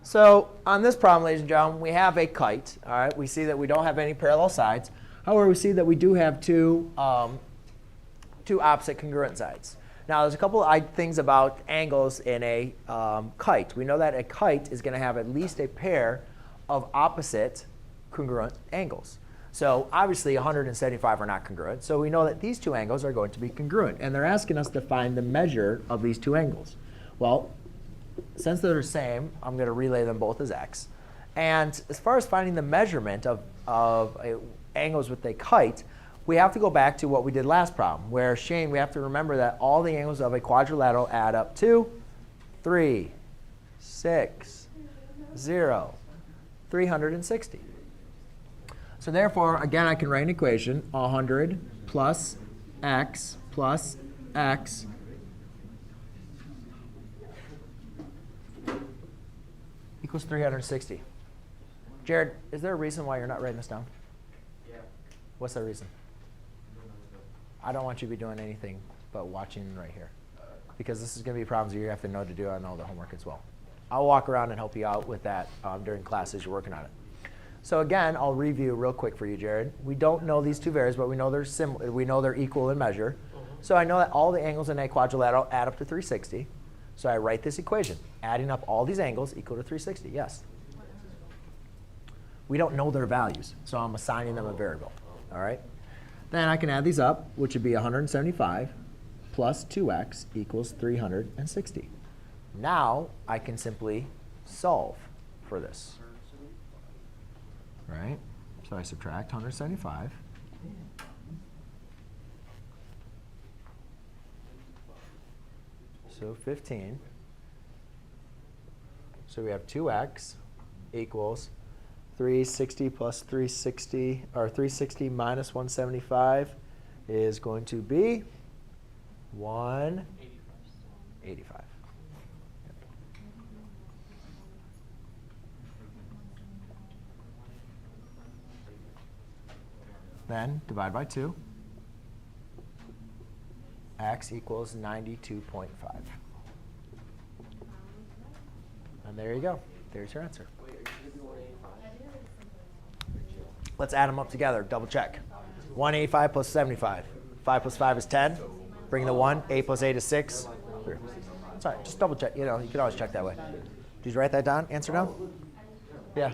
So on this problem, ladies and gentlemen, we have a kite. All right, we see that we don't have any parallel sides. However, we see that we do have two opposite congruent sides. Now, there's a couple of things about angles in a kite. We know that a kite is going to have at least a pair of opposite congruent angles. So obviously, 175 are not congruent. So we know that these two angles are going to be congruent. And they're asking us to find the measure of these two angles. Well, since they're the same, I'm going to relay them both as x. And as far as finding the measurement of angles with a kite, we have to go back to what we did last problem, where, Shane, we have to remember that all the angles of a quadrilateral add up to 3, 6, 0, 360. So therefore, again, I can write an equation, 100 plus x equals 360. Jared, is there a reason why you're not writing this down? Yeah. What's the reason? I don't want you to be doing anything but watching right here, because this is going to be problems you have to know to do on all the homework as well. I'll walk around and help you out with that during class as you're working on it. So again, I'll review real quick for you, Jared. We don't know these two variables, but we know they're similar. We know they're equal in measure. So I know that all the angles in a quadrilateral add up to 360. So I write this equation, adding up all these angles equal to 360. Yes? We don't know their values, so I'm assigning them a variable. All right? Then I can add these up, which would be 175 plus 2x equals 360. Now I can simply solve for this. Right? So I subtract 175. So 15. So we have 2x equals 360 plus 360, or 360 minus 175 is going to be 185. Then divide by 2. X equals 92.5. And there you go. There's your answer. Let's add them up together. Double check. 185 plus 75. 5 plus 5 is 10. Bring the 1. 8 plus 8 is 6. Sorry, just double check. You know, you can always check that way. Did you write that down? Answer down? Yeah.